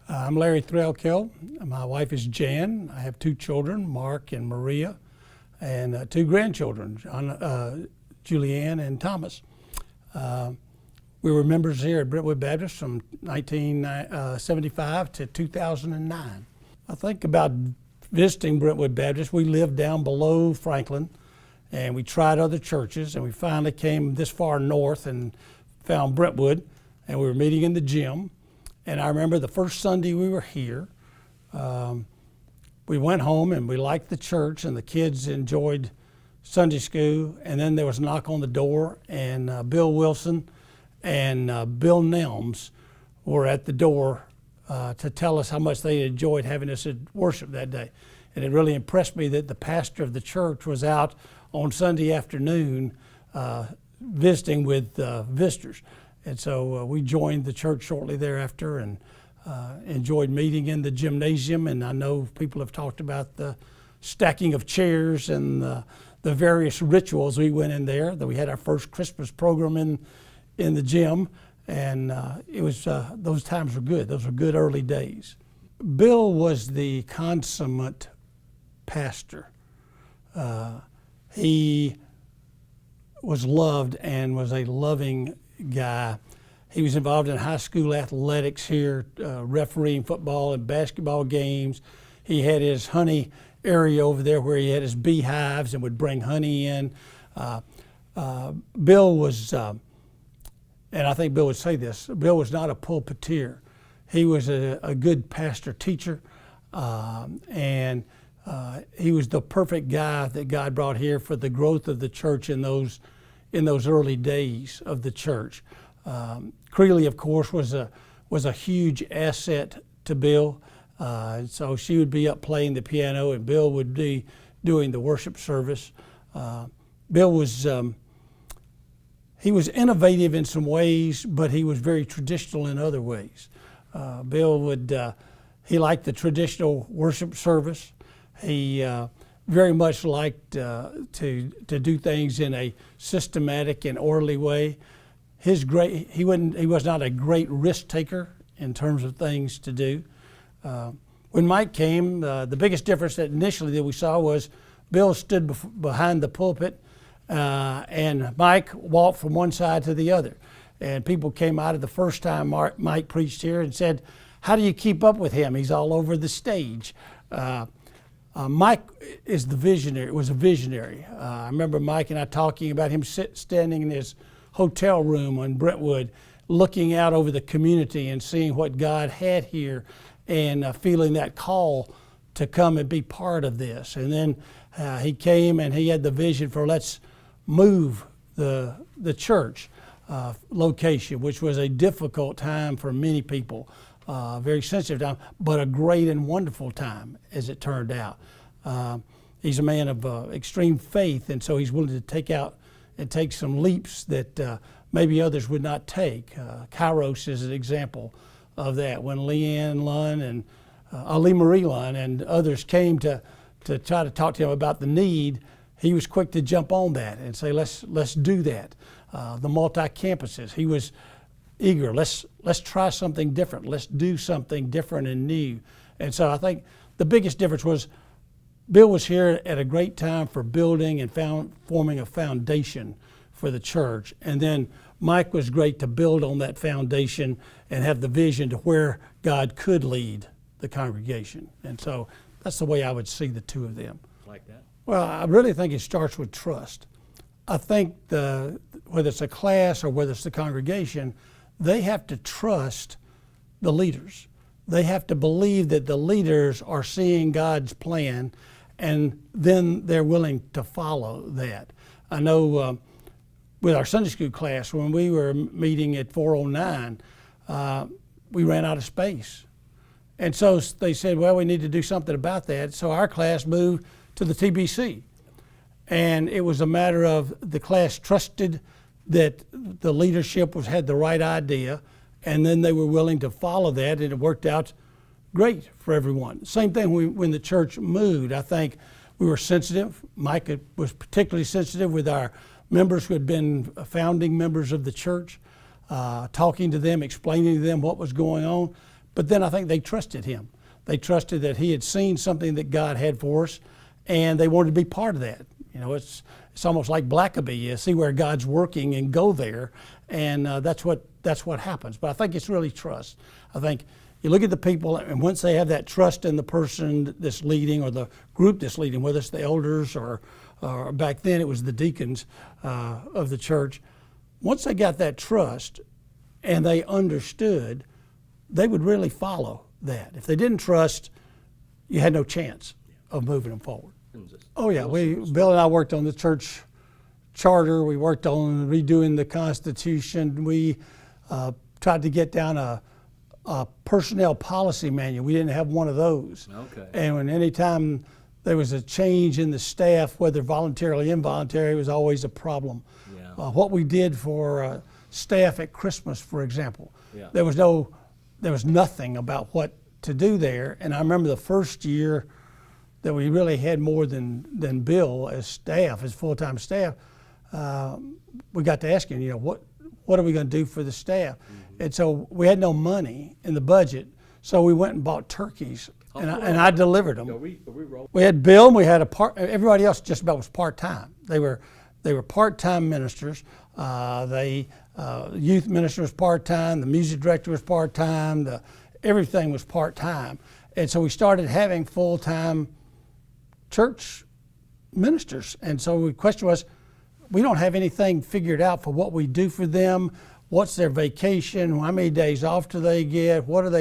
I'm Larry Thrailkill. My wife is Jan. I have two children, Mark and Maria, and two grandchildren, Julianne and Thomas. We were members here at Brentwood Baptist from 1975 to 2009. I think about visiting Brentwood Baptist. We lived down below Franklin, and we tried other churches, and we finally came this far north and found Brentwood, and we were meeting in the gym. And I remember the first Sunday we were here, we went home and we liked the church, and the kids enjoyed Sunday school. And then there was a knock on the door, and Bill Wilson and Bill Nelms were at the door to tell us how much they enjoyed having us at worship that day. And it really impressed me that the pastor of the church was out on Sunday afternoon visiting with visitors. And so we joined the church shortly thereafter and enjoyed meeting in the gymnasium. And I know people have talked about the stacking of chairs and the various rituals we went in there. That we had our first Christmas program in the gym, and it was those times were good. Those were good early days. Bill was the consummate pastor. He was loved and was a loving guy. He was involved in high school athletics here, refereeing football and basketball games. He had his honey area over there where he had his beehives and would bring honey in. Bill was, and I think Bill would say this, Bill was not a pulpiteer. He was a good pastor teacher, and he was the perfect guy that God brought here for the growth of the church in those early days of the church. Creeley, of course, was a huge asset to Bill. So she would be up playing the piano, and Bill would be doing the worship service. Bill was he was innovative in some ways, but he was very traditional in other ways. Bill would he liked the traditional worship service. He very much liked to do things in a systematic and orderly way. He was not a great risk taker in terms of things to do. When Mike came, the biggest difference that initially we saw was Bill stood behind the pulpit, and Mike walked from one side to the other. And people came out of the first time Mike preached here and said, "How do you keep up with him? He's all over the stage." Mike is the visionary. Was a visionary. I remember Mike and I talking about him standing in his hotel room on Brentwood, looking out over the community and seeing what God had here, and feeling that call to come and be part of this. And then he came and he had the vision for let's move the church location, which was a difficult time for many people. Very sensitive time, but a great and wonderful time, as it turned out. He's a man of extreme faith, and so he's willing to take some leaps that maybe others would not take. Kairos is an example of that. When Leanne Lunn and Ali Marie Lunn and others came to try to talk to him about the need, he was quick to jump on that and say, let's do that. The multi-campuses, he was eager. Let's try something different. Let's do something different and new. And so I think the biggest difference was Bill was here at a great time for building and forming a foundation for the church. And then Mike was great to build on that foundation and have the vision to where God could lead the congregation. And so that's the way I would see the two of them. Like that? Well, I really think it starts with trust. I think whether it's a class or whether it's the congregation, they have to trust the leaders. They have to believe that the leaders are seeing God's plan, and then they're willing to follow that. I know with our Sunday school class, when we were meeting at 409, we ran out of space. And so they said, well, we need to do something about that. So our class moved to the TBC. And it was a matter of the class trusted that the leadership had the right idea, and then they were willing to follow that, and it worked out great for everyone. Same thing when the church moved. I think we were sensitive. Mike was particularly sensitive with our members who had been founding members of the church, talking to them, explaining to them what was going on. But then I think they trusted him. They trusted that he had seen something that God had for us, and they wanted to be part of that. You know, it's almost like Blackaby. You see where God's working and go there, and that's what happens. But I think it's really trust. I think you look at the people, and once they have that trust in the person that's leading or the group that's leading, whether it's the elders or back then it was the deacons of the church, once they got that trust and they understood, they would really follow that. If they didn't trust, you had no chance of moving them forward. Oh yeah, Bill and I worked on the church charter. We worked on redoing the Constitution. We tried to get down a personnel policy manual. We didn't have one of those. Okay. And when any time there was a change in the staff, whether voluntarily or involuntary, it was always a problem. Yeah. What we did for staff at Christmas, for example, Yeah. there was nothing about what to do there. And I remember the first year that we really had more than Bill as staff, as full-time staff, we got to asking, you know, what are we going to do for the staff? Mm-hmm. And so we had no money in the budget, so we went and bought turkeys, and I delivered them. We had Bill, and we had everybody else just about was part-time. They were part-time ministers. Youth minister was part-time, the music director was part-time, everything was part-time. And so we started having full-time church ministers. And so the question was, we don't have anything figured out for what we do for them. What's their vacation? How many days off do they get? What do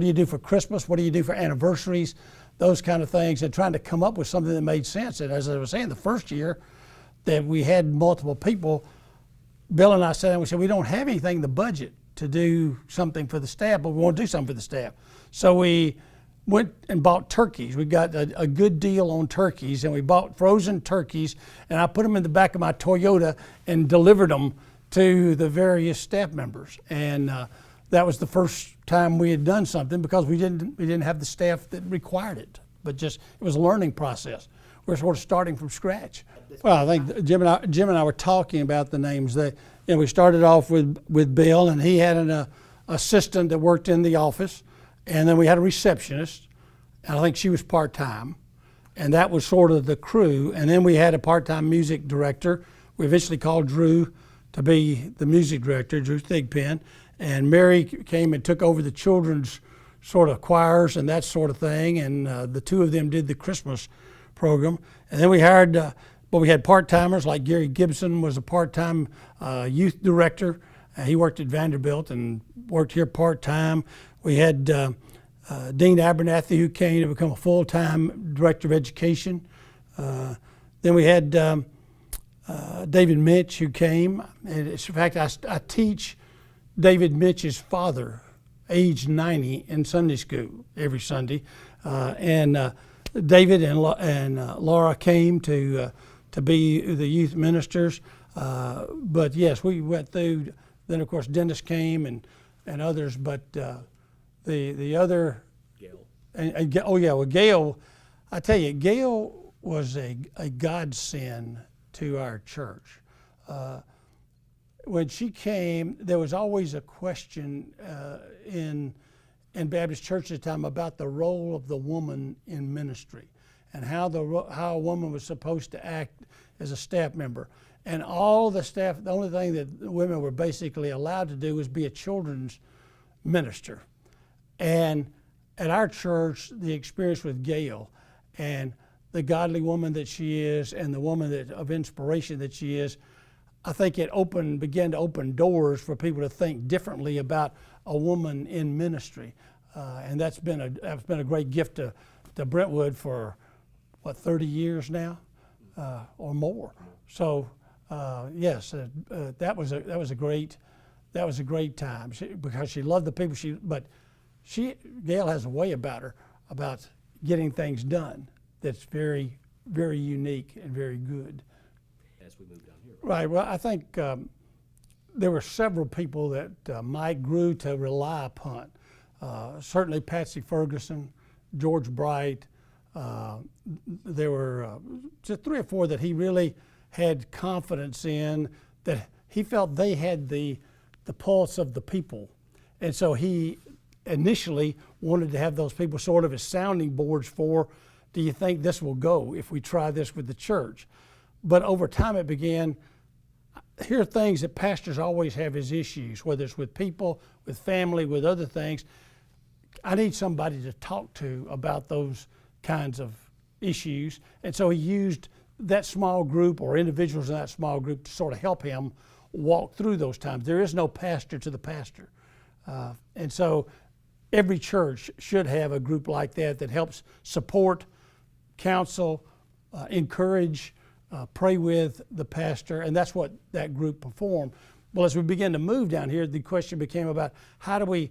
you do for Christmas? What do you do for anniversaries? Those kind of things, and trying to come up with something that made sense. And as I was saying, the first year that we had multiple people, Bill and I sat down and we said, we don't have anything in the budget to do something for the staff, but we want to do something for the staff. So we went and bought turkeys. We got a good deal on turkeys, and we bought frozen turkeys, and I put them in the back of my Toyota and delivered them to the various staff members. And that was the first time we had done something, because we didn't have the staff that required it, but just it was a learning process. We're sort of starting from scratch. Well, I think Jim and I were talking about the names. We started off with Bill, and he had an assistant that worked in the office. And then we had a receptionist, and I think she was part-time, and that was sort of the crew. And then we had a part-time music director. We eventually called Drew to be the music director, Drew Thigpen, and Mary came and took over the children's sort of choirs and that sort of thing, and the two of them did the Christmas program. And then we hired, we had part-timers like Gary Gibson was a part-time youth director. He worked at Vanderbilt and worked here part-time. We had Dean Abernathy, who came to become a full-time director of education. Then we had David Mitch, who came. And in fact, I teach David Mitch's father, age 90, in Sunday school every Sunday. David and Laura came to be the youth ministers. But yes, we went through. Then of course Dennis came and others. But the other, Gail. Gail, I tell you, Gail was a godsend to our church. When she came, there was always a question in Baptist church at the time about the role of the woman in ministry and how a woman was supposed to act as a staff member. And all the staff, the only thing that women were basically allowed to do was be a children's minister. And at our church, the experience with Gail and the godly woman that she is and the woman of inspiration that she is, I think it began to open doors for people to think differently about a woman in ministry. And that's been a great gift to Brentwood for, 30 years now or more. So yes, that was a great time because she loved the people. But Gail has a way about her about getting things done that's very, very unique and very good. As we move down here. Right. Well, I think there were several people that Mike grew to rely upon. Certainly Patsy Ferguson, George Bright. There were just 3 or 4 that he really had confidence in, that he felt they had the pulse of the people. And so he initially wanted to have those people sort of as sounding boards for, do you think this will go if we try this with the church? But over time it began, here are things that pastors always have as issues, whether it's with people, with family, with other things. I need somebody to talk to about those kinds of issues. And so he used that small group or individuals in that small group to sort of help him walk through those times. There is no pastor to the pastor. And so every church should have a group like that that helps support, counsel, encourage, pray with the pastor, and that's what that group performed. Well, as we began to move down here, the question became about what are we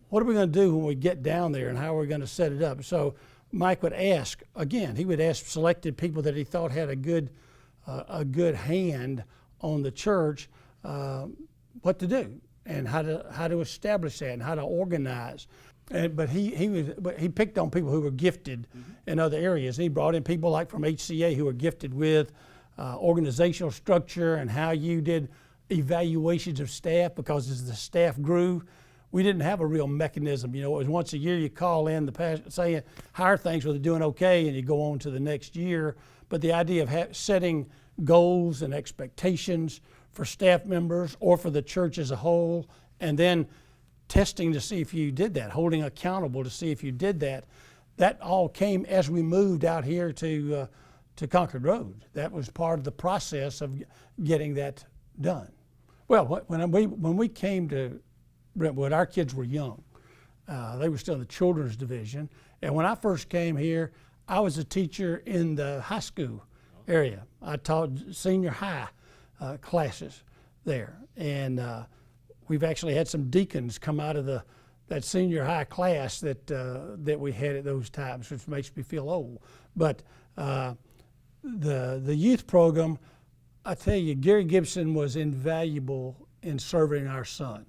going to do when we get down there and how are we going to set it up? So Mike would ask, again, he would ask selected people that he thought had a good hand on the church what to do and how to establish that and how to organize. But he picked on people who were gifted in other areas. He brought in people like from HCA who were gifted with organizational structure and how you did evaluations of staff, because as the staff grew, we didn't have a real mechanism. You know, it was once a year you call in the pastor saying how are things, were they doing okay, and you go on to the next year. But the idea of setting goals and expectations for staff members or for the church as a whole, and then testing to see if you did that, holding accountable to see if you did that, that all came as we moved out here to Concord Road. That was part of the process of getting that done. Well, when we came to Brentwood, our kids were young. They were still in the children's division. And when I first came here, I was a teacher in the high school area. I taught senior high classes there. And we've actually had some deacons come out of that senior high class that we had at those times, which makes me feel old. But the youth program, I tell you, Gary Gibson was invaluable in serving our son.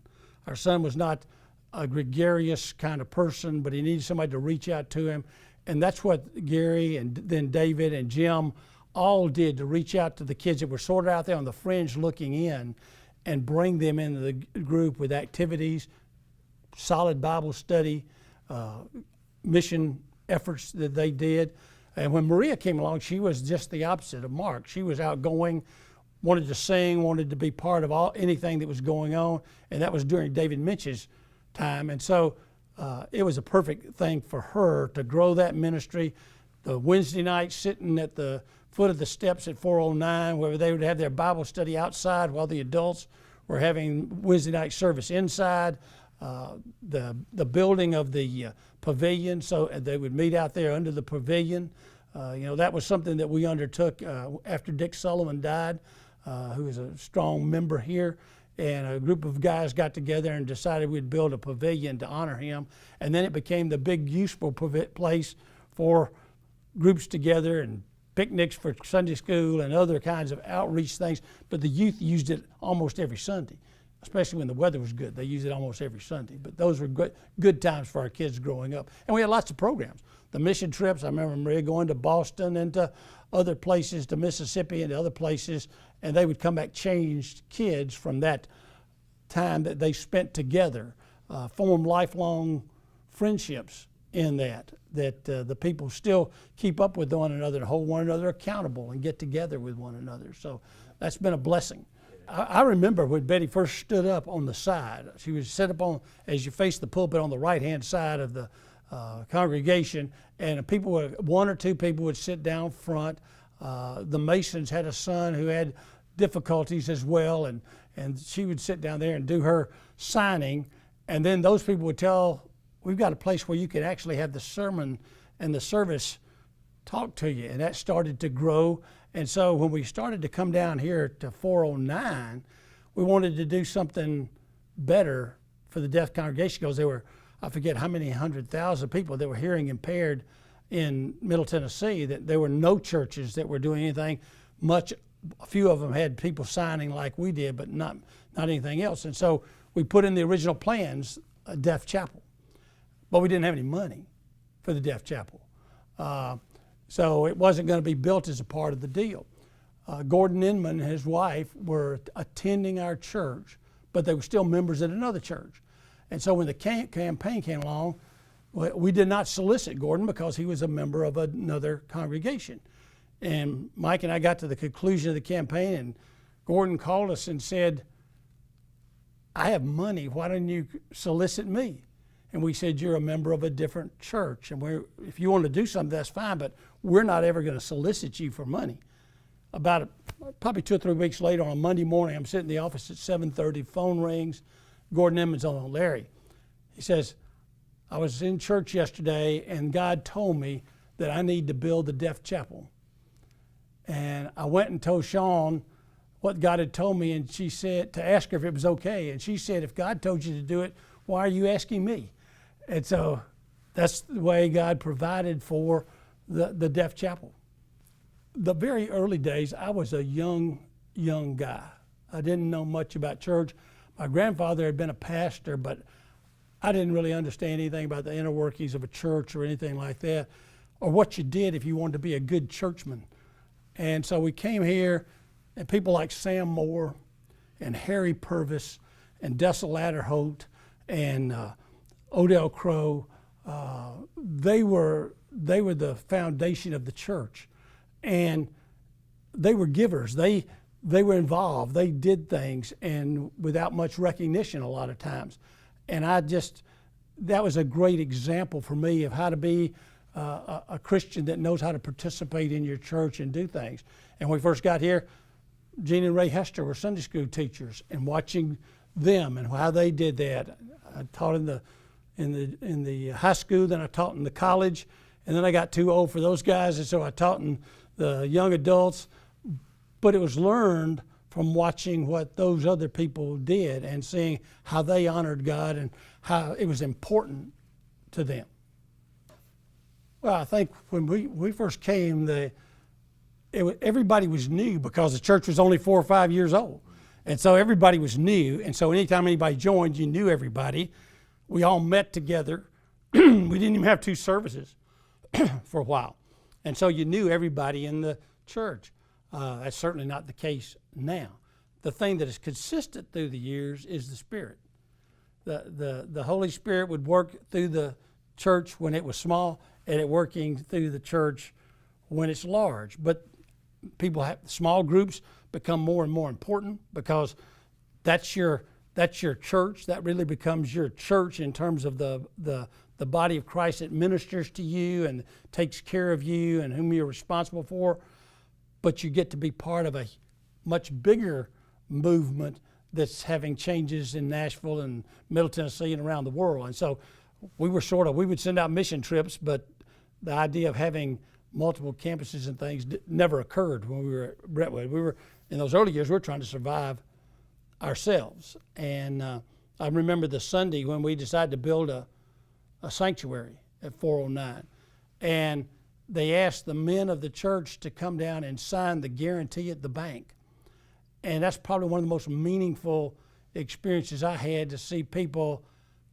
Our son was not a gregarious kind of person, but he needed somebody to reach out to him. And that's what Gary and then David and Jim all did, to reach out to the kids that were sort of out there on the fringe looking in and bring them into the group with activities, solid Bible study, mission efforts that they did. And when Maria came along, she was just the opposite of Mark. She was outgoing, wanted to sing, wanted to be part of anything that was going on, and that was during David Minch's time. And so it was a perfect thing for her to grow that ministry. The Wednesday night sitting at the foot of the steps at 409, where they would have their Bible study outside while the adults were having Wednesday night service inside. The building of the pavilion, so they would meet out there under the pavilion. That was something that we undertook after Dick Sullivan died, who was a strong member here, and a group of guys got together and decided we'd build a pavilion to honor him. And then it became the big useful place for groups together and picnics for Sunday school and other kinds of outreach things. But the youth used it almost every Sunday, especially when the weather was good. They used it almost every Sunday. But those were good times for our kids growing up. And we had lots of programs. The mission trips, I remember Maria going to Boston and to other places, to Mississippi and to other places, and they would come back changed kids from that time that they spent together, form lifelong friendships in that the people still keep up with one another and hold one another accountable and get together with one another. So that's been a blessing. I remember when Betty first stood up on the side. She was set up on, as you face the pulpit, on the right-hand side of the congregation, and one or two people would sit down front. The Masons had a son who had difficulties as well, and she would sit down there and do her signing, and then those people would tell, we've got a place where you can actually have the sermon and the service talk to you, and that started to grow. And so when we started to come down here to 409, we wanted to do something better for the deaf congregation, because there were, I forget how many 100,000 people that were hearing impaired in Middle Tennessee, that there were no churches that were doing anything much. A few of them had people signing like we did, but not anything else. And so we put in the original plans a deaf chapel, but we didn't have any money for the deaf chapel. So it wasn't going to be built as a part of the deal. Gordon Inman and his wife were attending our church, but they were still members at another church. And so when the campaign came along, we did not solicit Gordon because he was a member of another congregation. And Mike and I got to the conclusion of the campaign, and Gordon called us and said, I have money, why don't you solicit me? And we said, you're a member of a different church, and if you want to do something, that's fine, but we're not ever going to solicit you for money. About probably 2 or 3 weeks later, on a Monday morning, I'm sitting in the office at 7:30, phone rings, Gordon Emmons on. Larry, he says, I was in church yesterday, and God told me that I need to build the deaf chapel. And I went and told Sean what God had told me, and she said, to ask her if it was okay. And she said, if God told you to do it, why are you asking me? And so that's the way God provided for the deaf chapel. The very early days, I was a young guy. I didn't know much about church. My grandfather had been a pastor, but I didn't really understand anything about the inner workings of a church or anything like that, or what you did if you wanted to be a good churchman. And so we came here, and people like Sam Moore and Harry Purvis and Dessel Ladderholt and Odell Crow, they were the foundation of the church. And they were givers. They were involved. They did things, and without much recognition a lot of times. And that was a great example for me of how to be a Christian that knows how to participate in your church and do things. And when we first got here, Gene and Ray Hester were Sunday school teachers, and watching them and how they did that. I taught in the high school, then I taught in the college, and then I got too old for those guys, and so I taught in the young adults. But it was learned from watching what those other people did and seeing how they honored God and how it was important to them. Well, I think when we first came, everybody was new because the church was only 4 or 5 years old. And so everybody was new. And so anytime anybody joined, you knew everybody. We all met together. We didn't even have 2 services for a while. And so you knew everybody in the church. That's certainly not the case now. The thing that is consistent through the years is the Spirit. The Holy Spirit would work through the church when it was small, and it working through the church when it's large. But small groups become more and more important because that's your church. That really becomes your church in terms of the body of Christ that ministers to you and takes care of you and whom you're responsible for. But you get to be part of a much bigger movement that's having changes in Nashville and Middle Tennessee and around the world. And so we would send out mission trips, but the idea of having multiple campuses and things never occurred when we were at Brentwood. In those early years, we were trying to survive ourselves. And I remember the Sunday when we decided to build a sanctuary at 409. And they asked the men of the church to come down and sign the guarantee at the bank. And that's probably one of the most meaningful experiences I had, to see people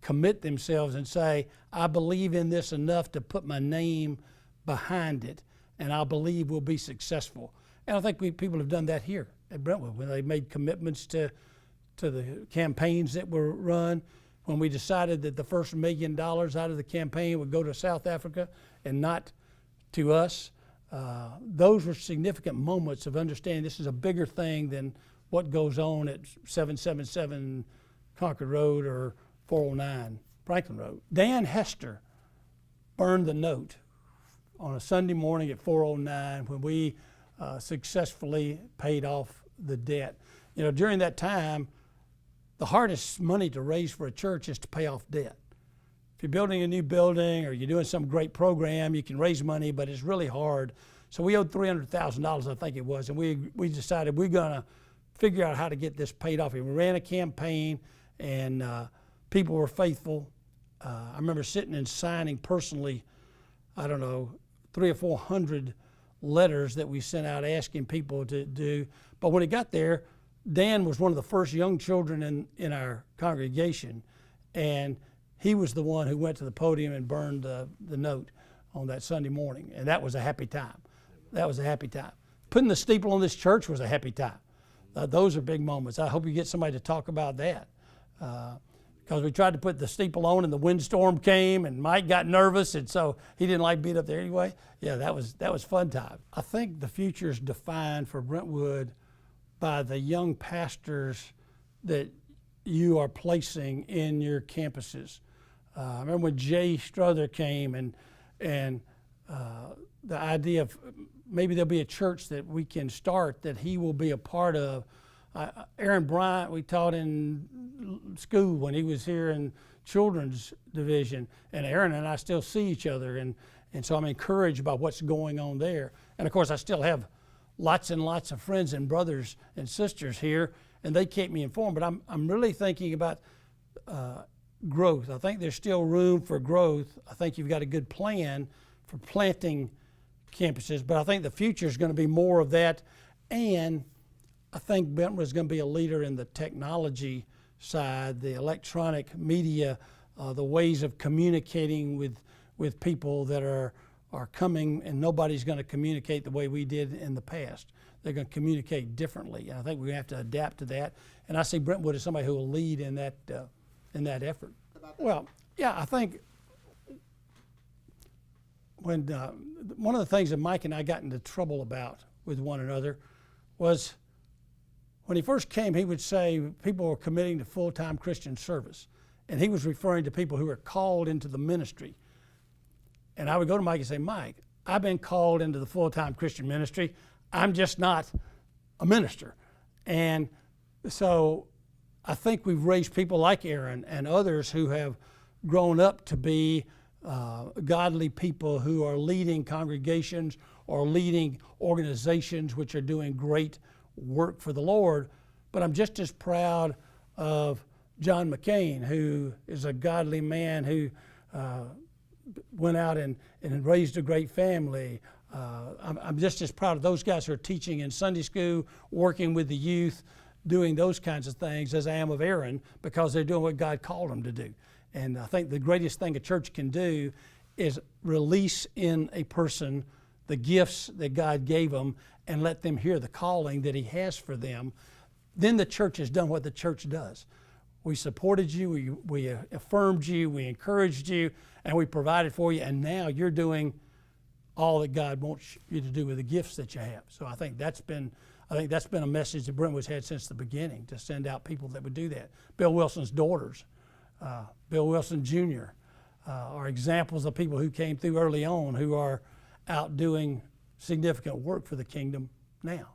commit themselves and say, I believe in this enough to put my name behind it, and I believe we'll be successful. And I think people have done that here at Brentwood when they made commitments to the campaigns that were run. When we decided that the first $1 million out of the campaign would go to South Africa and not to us, those were significant moments of understanding this is a bigger thing than what goes on at 777 Concord Road or 409 Franklin Road. Dan Hester burned the note on a Sunday morning at 409 when we successfully paid off the debt. You know, during that time, the hardest money to raise for a church is to pay off debt. If you're building a new building or you're doing some great program, you can raise money, but it's really hard. So we owed $300,000, I think it was, and we decided we're going to figure out how to get this paid off. And we ran a campaign, and people were faithful. I remember sitting and signing personally, 300 or 400 letters that we sent out asking people to do. But when it got there, Dan was one of the first young children in our congregation, and he was the one who went to the podium and burned the note on that Sunday morning, and that was a happy time. That was a happy time. Putting the steeple on this church was a happy time. Those are big moments. I hope you get somebody to talk about that, because we tried to put the steeple on and the windstorm came and Mike got nervous, and so he didn't like being up there anyway. Yeah, that was fun time. I think the future is defined for Brentwood by the young pastors that you are placing in your campuses. I remember when Jay Strother came and the idea of maybe there'll be a church that we can start that he will be a part of. Aaron Bryant, we taught in school when he was here in children's division, and Aaron and I still see each other, and so I'm encouraged by what's going on there. And of course, I still have lots and lots of friends and brothers and sisters here, and they keep me informed. But I'm really thinking about growth. I think there's still room for growth. I think you've got a good plan for planting campuses, but I think the future is going to be more of that. And I think Brentwood is going to be a leader in the technology side, the electronic media, the ways of communicating with people that are coming, and nobody's going to communicate the way we did in the past. They're going to communicate differently, and I think we have to adapt to that. And I see Brentwood as somebody who will lead in that effort. Well, yeah, I think when one of the things that Mike and I got into trouble about with one another was when he first came, he would say people were committing to full-time Christian service, and he was referring to people who were called into the ministry. And I would go to Mike and say, Mike, I've been called into the full-time Christian ministry. I'm just not a minister. And so I think we've raised people like Aaron and others who have grown up to be godly people who are leading congregations or leading organizations which are doing great work for the Lord. But I'm just as proud of John McCain, who is a godly man who went out and raised a great family. I'm just as proud of those guys who are teaching in Sunday school, working with the youth, doing those kinds of things as I am of Aaron, because they're doing what God called them to do. And I think the greatest thing a church can do is release in a person the gifts that God gave them and let them hear the calling that He has for them. Then the church has done what the church does. We supported you, we affirmed you, we encouraged you, and we provided for you, and now you're doing all that God wants you to do with the gifts that you have. So I think that's been a message that Brentwood's had since the beginning, to send out people that would do that. Bill Wilson's daughters, Bill Wilson Jr., are examples of people who came through early on who are out doing significant work for the kingdom now.